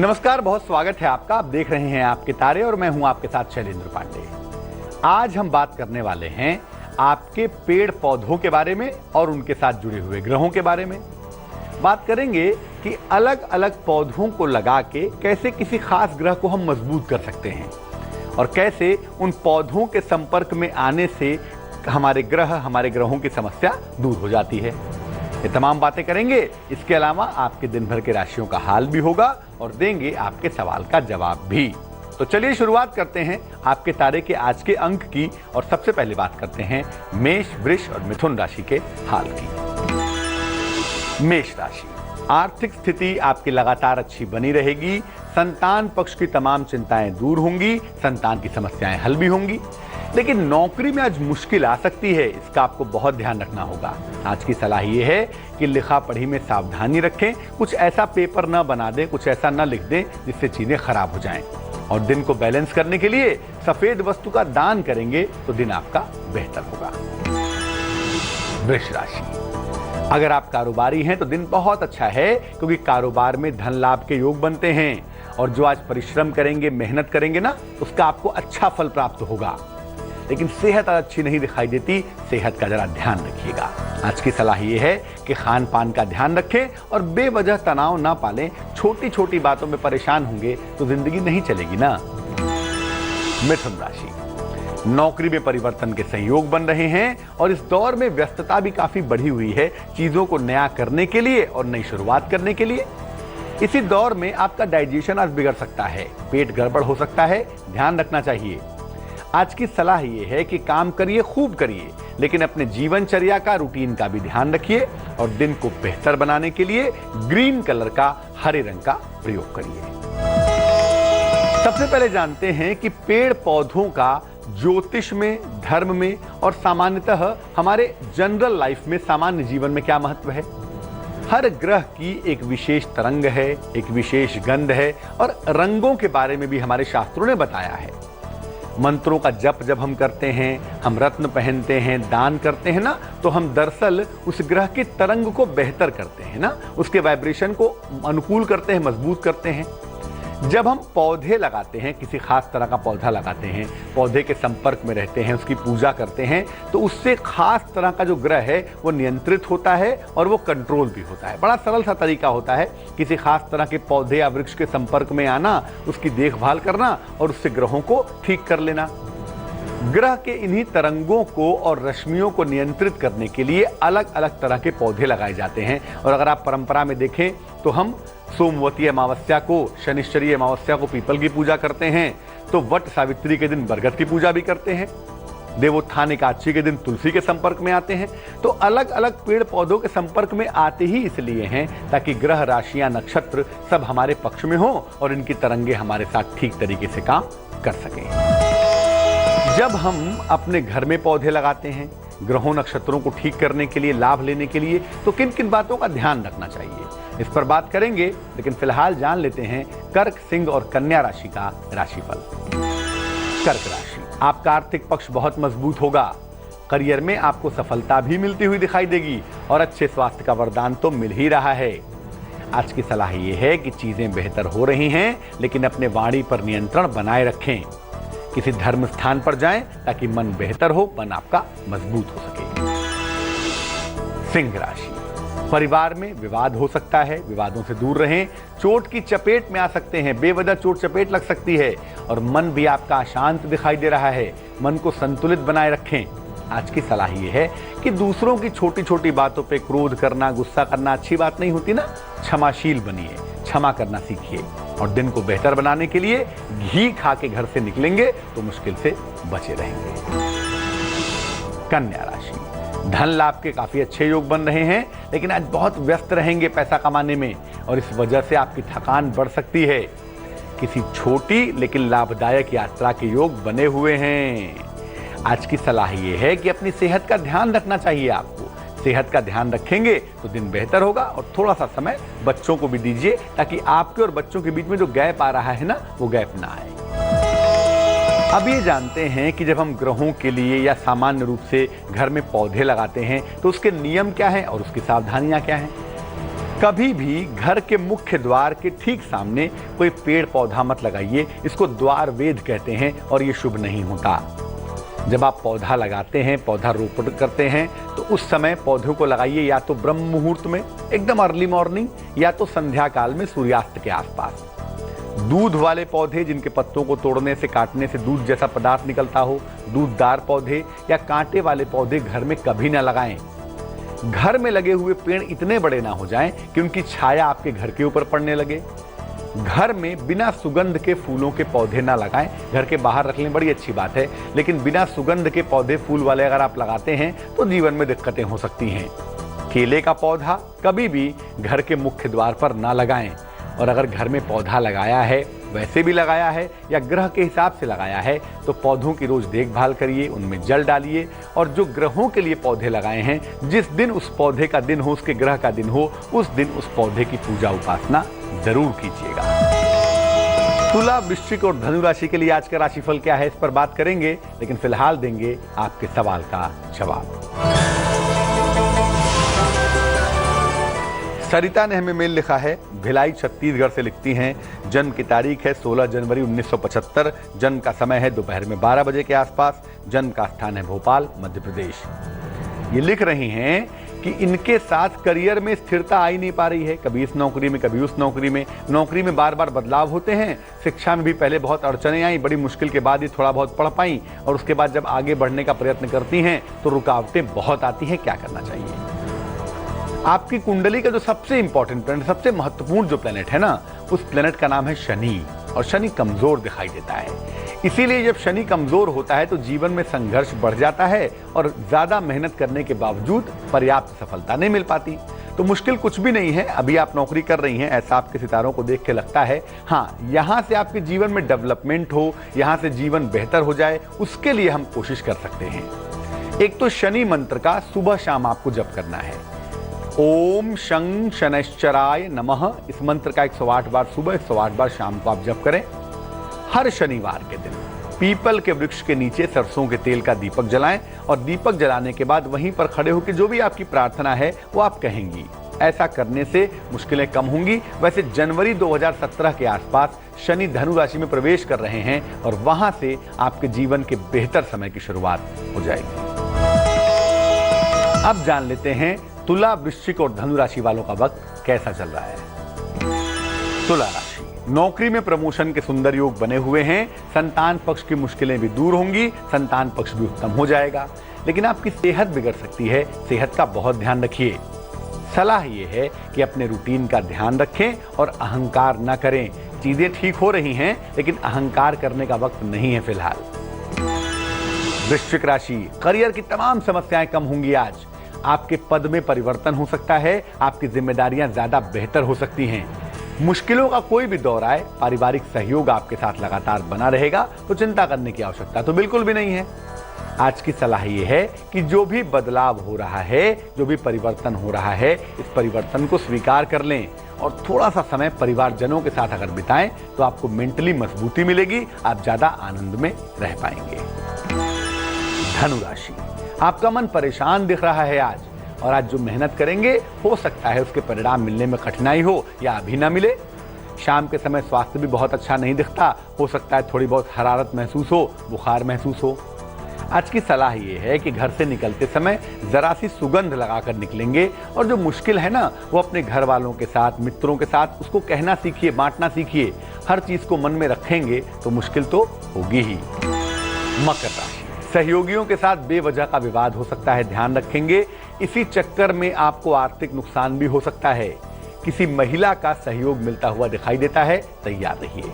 नमस्कार, बहुत स्वागत है आपका। आप देख रहे हैं आपके तारे और मैं हूं आपके साथ शैलेंद्र पांडे। आज हम बात करने वाले हैं आपके पेड़ पौधों के बारे में और उनके साथ जुड़े हुए ग्रहों के बारे में। बात करेंगे कि अलग अलग पौधों को लगा के कैसे किसी खास ग्रह को हम मजबूत कर सकते हैं और कैसे उन पौधों के संपर्क में आने से हमारे ग्रहों की समस्या दूर हो जाती है। ये तमाम बातें करेंगे। इसके अलावा आपके दिन भर के राशियों का हाल भी होगा और देंगे आपके सवाल का जवाब भी। तो चलिए शुरुआत करते हैं आपके तारे के आज के अंक की और सबसे पहले बात करते हैं मेष, वृष और मिथुन राशि के हाल की। मेष राशि, आर्थिक स्थिति आपकी लगातार अच्छी बनी रहेगी। संतान पक्ष की तमाम चिंताएं दूर होंगी, संतान की समस्याएं हल भी होंगी। लेकिन नौकरी में आज मुश्किल आ सकती है, इसका आपको बहुत ध्यान रखना होगा। आज की सलाह यह है कि लिखा पढ़ी में सावधानी रखें। कुछ ऐसा पेपर न बना दें, कुछ ऐसा न लिख दें जिससे चीजें खराब हो जाएं। और दिन को बैलेंस करने के लिए सफेद वस्तु का दान करेंगे तो दिन आपका बेहतर होगा। वृष राशि, अगर आप कारोबारी हैं तो दिन बहुत अच्छा है, क्योंकि कारोबार में धन लाभ के योग बनते हैं और जो आज परिश्रम करेंगे, मेहनत करेंगे ना, उसका आपको अच्छा फल प्राप्त होगा। लेकिन सेहत अच्छी नहीं दिखाई देती, सेहत का जरा ध्यान रखिएगा। आज की सलाह यह है कि खान पान का ध्यान रखें और बेवजह तनाव ना पालें। छोटी छोटी बातों में परेशान होंगे तो जिंदगी नहीं चलेगी ना। मिथुन राशि, नौकरी में परिवर्तन के संयोग बन रहे हैं और इस दौर में व्यस्तता भी काफी बढ़ी हुई है, चीजों को नया करने के लिए और नई शुरुआत करने के लिए। इसी दौर में आपका डाइजेशन आज बिगड़ सकता है, पेट गड़बड़ हो सकता है, ध्यान रखना चाहिए। आज की सलाह यह है कि काम करिए, खूब करिए, लेकिन अपने जीवनचर्या का, रूटीन का भी ध्यान रखिए और दिन को बेहतर बनाने के लिए ग्रीन कलर का, हरे रंग का प्रयोग करिए। सबसे पहले जानते हैं कि पेड़ पौधों का ज्योतिष में, धर्म में और सामान्यतः हमारे जनरल लाइफ में, सामान्य जीवन में क्या महत्व है। हर ग्रह की एक विशेष तरंग है, एक विशेष गंध है और रंगों के बारे में भी हमारे शास्त्रों ने बताया है। मंत्रों का जप जब हम करते हैं, हम रत्न पहनते हैं, दान करते हैं ना, तो हम दरअसल उस ग्रह की तरंग को बेहतर करते हैं ना, उसके वाइब्रेशन को अनुकूल करते हैं, मजबूत करते हैं। जब हम पौधे लगाते हैं, किसी खास तरह का पौधा लगाते हैं, पौधे के संपर्क में रहते हैं, उसकी पूजा करते हैं, तो उससे खास तरह का जो ग्रह है वो नियंत्रित होता है और वो कंट्रोल भी होता है। बड़ा सरल सा तरीका होता है किसी खास तरह के पौधे या वृक्ष के संपर्क में आना, उसकी देखभाल करना और उससे ग्रहों को ठीक कर लेना। ग्रह के इन्हीं तरंगों को और रश्मियों को नियंत्रित करने के लिए अलग अलग तरह के पौधे लगाए जाते हैं। और अगर आप परंपरा में देखें तो हम सोमवती अमावस्या को, शनिश्चरी अमावस्या को पीपल की पूजा करते हैं, तो वट सावित्री के दिन बरगद की पूजा भी करते हैं, देवोत्थान एकादशी के दिन तुलसी के संपर्क में आते हैं। तो अलग अलग पेड़ पौधों के संपर्क में आते ही इसलिए हैं ताकि ग्रह, राशियां, नक्षत्र सब हमारे पक्ष में हो और इनकी तरंगे हमारे साथ ठीक तरीके से काम कर सकें। जब हम अपने घर में पौधे लगाते हैं ग्रहों, नक्षत्रों को ठीक करने के लिए, लाभ लेने के लिए, तो किन किन बातों का ध्यान रखना चाहिए, इस पर बात करेंगे। लेकिन फिलहाल जान लेते हैं कर्क, सिंह और कन्या राशि का राशिफल। कर्क राशि, आपका आर्थिक पक्ष बहुत मजबूत होगा। करियर में आपको सफलता भी मिलती हुई दिखाई देगी और अच्छे स्वास्थ्य का वरदान तो मिल ही रहा है। आज की सलाह यह है कि चीजें बेहतर हो रही हैं, लेकिन अपने वाणी पर नियंत्रण बनाए रखें। किसी धर्म स्थान पर जाएं ताकि मन बेहतर हो, मन आपका मजबूत हो सके। सिंह राशि, परिवार में विवाद हो सकता है, विवादों से दूर रहें। चोट की चपेट में आ सकते हैं, बेवजह चोट चपेट लग सकती है और मन भी आपका अशांत दिखाई दे रहा है। मन को संतुलित बनाए रखें। आज की सलाह यह है कि दूसरों की छोटी छोटी बातों पे क्रोध करना, गुस्सा करना अच्छी बात नहीं होती ना। क्षमाशील बनिए, क्षमा करना सीखिए और दिन को बेहतर बनाने के लिए घी खा के घर से निकलेंगे तो मुश्किल से बचे रहेंगे। कन्या राशि, धन लाभ के काफी अच्छे योग बन रहे हैं, लेकिन आज बहुत व्यस्त रहेंगे पैसा कमाने में और इस वजह से आपकी थकान बढ़ सकती है। किसी छोटी लेकिन लाभदायक यात्रा के योग बने हुए हैं। आज की सलाह यह है कि अपनी सेहत का ध्यान रखना चाहिए। आपको सेहत का ध्यान रखेंगे तो दिन बेहतर होगा और थोड़ा सा समय बच्चों को भी दीजिए ताकि आपके और बच्चों के बीच में जो गैप आ रहा है ना, वो गैप ना आए। अब ये जानते हैं कि जब हम ग्रहों के लिए या सामान्य रूप से घर में पौधे लगाते हैं तो उसके नियम क्या हैं और उसकी सावधानियां क्या हैं। कभी भी घर के मुख्य द्वार के ठीक सामने कोई पेड़ पौधा मत लगाइए। इसको द्वार वेद कहते हैं और ये शुभ नहीं होता। जब आप पौधा लगाते हैं, पौधा रोपण करते हैं, तो उस समय पौधों को लगाइए या तो ब्रह्म मुहूर्त में एकदम अर्ली मॉर्निंग, या तो संध्या काल में सूर्यास्त के आसपास। दूध वाले पौधे जिनके पत्तों को तोड़ने से, काटने से दूध जैसा पदार्थ निकलता हो, दूधदार पौधे या कांटे वाले पौधे घर में कभी ना लगाएं। घर में लगे हुए पेड़ इतने बड़े ना हो जाएं कि उनकी छाया आपके घर के ऊपर पड़ने लगे। घर में बिना सुगंध के फूलों के पौधे ना लगाएं। घर के बाहर रख लें, बड़ी अच्छी बात है, लेकिन बिना सुगंध के पौधे फूल वाले अगर आप लगाते हैं तो जीवन में दिक्कतें हो सकती हैं। केले का पौधा कभी भी घर के मुख्य द्वार पर ना लगाएं। और अगर घर में पौधा लगाया है, वैसे भी लगाया है या ग्रह के हिसाब से लगाया है, तो पौधों की रोज देखभाल करिए, उनमें जल डालिए। और जो ग्रहों के लिए पौधे लगाए हैं, जिस दिन उस पौधे का दिन हो, उसके ग्रह का दिन हो, उस दिन उस पौधे की पूजा उपासना जरूर कीजिएगा। तुला, वृश्चिक और धनु राशि के लिए आज का राशिफल क्या है, इस पर बात करेंगे, लेकिन फिलहाल देंगे आपके सवाल का जवाब। सरिता ने हमें मेल लिखा है, भिलाई छत्तीसगढ़ से लिखती हैं। जन्म की तारीख है 16 जनवरी 1975। जन्म का समय है दोपहर में 12 बजे के आसपास। जन्म का स्थान है भोपाल, मध्य प्रदेश। ये लिख रही हैं कि इनके साथ करियर में स्थिरता आ ही नहीं पा रही है। कभी इस नौकरी में, कभी उस नौकरी में। नौकरी में बार बार बदलाव होते हैं। शिक्षा में भी पहले बहुत अड़चनें आई, बड़ी मुश्किल के बाद ही थोड़ा बहुत पढ़ पाई, और उसके बाद जब आगे बढ़ने का प्रयत्न करती हैं तो रुकावटें बहुत आती हैं। क्या करना चाहिए? आपकी कुंडली का जो सबसे इंपॉर्टेंट प्लैनेट, सबसे महत्वपूर्ण जो प्लैनेट है ना, उस प्लैनेट का नाम है शनि, और शनि कमजोर दिखाई देता है। इसीलिए जब शनि कमजोर होता है तो जीवन में संघर्ष बढ़ जाता है और ज्यादा मेहनत करने के बावजूद पर्याप्त सफलता नहीं मिल पाती। तो मुश्किल कुछ भी नहीं है। अभी आप नौकरी कर रही हैं, ऐसा आपके सितारों को देख के लगता है। हाँ, यहाँ से आपके जीवन में डेवलपमेंट हो, यहाँ से जीवन बेहतर हो जाए, उसके लिए हम कोशिश कर सकते हैं। एक तो शनि मंत्र का सुबह शाम आपको जप करना है। ओम शं शनैश्चराय नमः, इस मंत्र का 108 बार सुबह, 108 बार शाम को आप जप करें। हर शनिवार के दिन पीपल के वृक्ष के नीचे सरसों के तेल का दीपक जलाएं, और दीपक जलाने के बाद वहीं पर खड़े होकर जो भी आपकी प्रार्थना है वो आप कहेंगी। ऐसा करने से मुश्किलें कम होंगी। वैसे जनवरी 2017 के आसपास शनि धनु राशि में प्रवेश कर रहे हैं, और वहां से आपके जीवन के बेहतर समय की शुरुआत हो जाएगी। अब जान लेते हैं तुला, वृश्चिक और धनु राशि वालों का वक्त कैसा चल रहा है। तुला राशि, नौकरी में प्रमोशन के सुंदर योग बने हुए हैं। संतान पक्ष की मुश्किलें भी दूर होंगी, संतान पक्ष भी उत्तम हो जाएगा। लेकिन आपकी सेहत बिगड़ सकती है, सेहत का बहुत ध्यान रखिए। सलाह यह है कि अपने रूटीन का ध्यान रखें और अहंकार न करें। चीजें ठीक हो रही हैं, लेकिन अहंकार करने का वक्त नहीं है फिलहाल। वृश्चिक राशि, करियर की तमाम समस्याएं कम होंगी आज। आपके पद में परिवर्तन हो सकता है, आपकी जिम्मेदारियां ज्यादा बेहतर हो सकती हैं। मुश्किलों का कोई भी दौर आए, पारिवारिक सहयोग आपके साथ लगातार बना रहेगा, तो चिंता करने की आवश्यकता तो बिल्कुल भी नहीं है। आज की सलाह यह है कि जो भी बदलाव हो रहा है, जो भी परिवर्तन हो रहा है, इस परिवर्तन को स्वीकार कर लें और थोड़ा सा समय परिवारजनों के साथ अगर बिताएं तो आपको मेंटली मजबूती मिलेगी, आप ज्यादा आनंद में रह पाएंगे। धनु राशि, आपका मन परेशान दिख रहा है आज, और आज जो मेहनत करेंगे हो सकता है उसके परिणाम मिलने में कठिनाई हो या अभी ना मिले। शाम के समय स्वास्थ्य भी बहुत अच्छा नहीं दिखता, हो सकता है थोड़ी बहुत हरारत महसूस हो, बुखार महसूस हो। आज की सलाह ये है कि घर से निकलते समय जरा सी सुगंध लगाकर निकलेंगे, और जो मुश्किल है ना, वो अपने घर वालों के साथ, मित्रों के साथ उसको कहना सीखिए, बांटना सीखिए। हर चीज को मन में रखेंगे तो मुश्किल तो होगी ही। मकर राशि, सहयोगियों के साथ बेवजह का विवाद हो सकता है, ध्यान रखेंगे। इसी चक्कर में आपको आर्थिक नुकसान भी हो सकता है। किसी महिला का सहयोग मिलता हुआ दिखाई देता है, तैयार रहिए।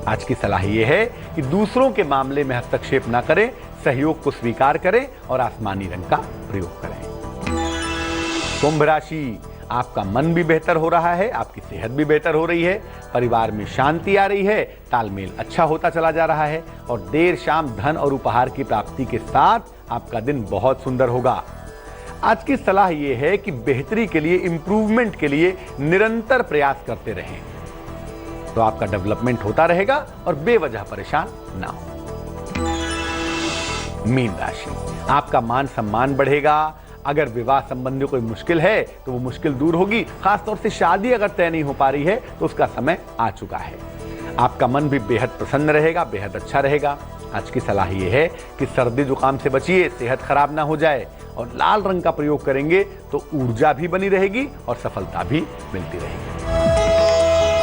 आज की सलाह यह है कि दूसरों के मामले में हस्तक्षेप न करें, सहयोग को स्वीकार करें और आसमानी रंग का प्रयोग करें। कुंभ राशि, आपका मन भी बेहतर हो रहा है, आपकी सेहत भी बेहतर हो रही है, परिवार में शांति आ रही है, तालमेल अच्छा होता चला जा रहा है, और देर शाम धन और उपहार की प्राप्ति के साथ आपका दिन बहुत सुंदर होगा। आज की सलाह यह है कि बेहतरी के लिए, इंप्रूवमेंट के लिए निरंतर प्रयास करते रहें, तो आपका डेवलपमेंट होता रहेगा और बेवजह परेशान ना हो। मीन राशि, आपका मान सम्मान बढ़ेगा, अगर विवाह संबंधी कोई मुश्किल है तो वो मुश्किल दूर होगी। खासतौर से शादी अगर तय नहीं हो पा रही है तो उसका समय आ चुका है। आपका मन भी बेहद प्रसन्न रहेगा, बेहद अच्छा रहेगा। आज की सलाह ये है कि सर्दी जुकाम से बचिए, सेहत खराब ना हो जाए, और लाल रंग का प्रयोग करेंगे तो ऊर्जा भी बनी रहेगी और सफलता भी मिलती रहेगी।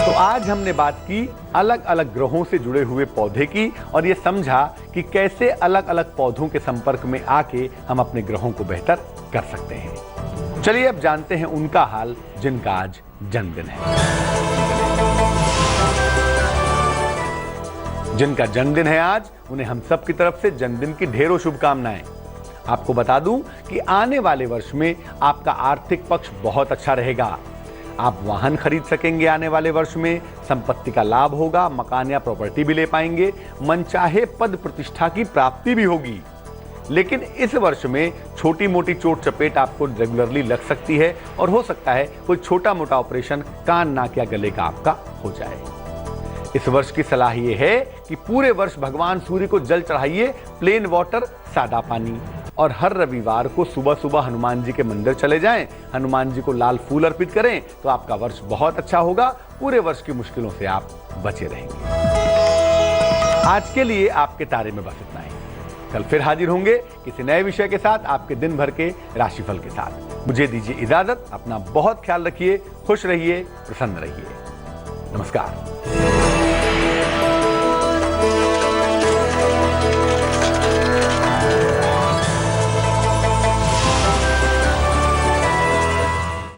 तो आज हमने बात की अलग अलग ग्रहों से जुड़े हुए पौधे की, और ये समझा कि कैसे अलग अलग पौधों के संपर्क में आके हम अपने ग्रहों को बेहतर कर सकते हैं। चलिए अब जानते हैं उनका हाल जिनका आज जन्मदिन है। जिनका जन्मदिन है आज, उन्हें हम सब की तरफ से जन्मदिन की ढेरों शुभकामनाएं। आपको बता दूं कि आने वाले वर्ष में आपका आर्थिक पक्ष बहुत अच्छा रहेगा। आप वाहन खरीद सकेंगे आने वाले वर्ष में, संपत्ति का लाभ होगा, मकान या प्रॉपर्टी भी ले पाएंगे, मनचाहे पद प्रतिष्ठा की प्राप्ति भी होगी। लेकिन इस वर्ष में छोटी मोटी चोट चपेट आपको रेगुलरली लग सकती है, और हो सकता है कोई छोटा मोटा ऑपरेशन कान नाक या गले का आपका हो जाए। इस वर्ष की सलाह ये है कि पूरे वर्ष भगवान सूर्य को जल चढ़ाइए, प्लेन वाटर, सादा पानी, और हर रविवार को सुबह सुबह हनुमान जी के मंदिर चले जाएं, हनुमान जी को लाल फूल अर्पित करें, तो आपका वर्ष बहुत अच्छा होगा। पूरे वर्ष की मुश्किलों से आप बचे रहेंगे। आज के लिए आपके तारे में बस इतना ही। कल फिर हाजिर होंगे किसी नए विषय के साथ, आपके दिन भर के राशिफल के साथ। मुझे दीजिए इजाजत। अपना बहुत ख्याल रखिए, खुश रहिए, प्रसन्न रहिए। नमस्कार।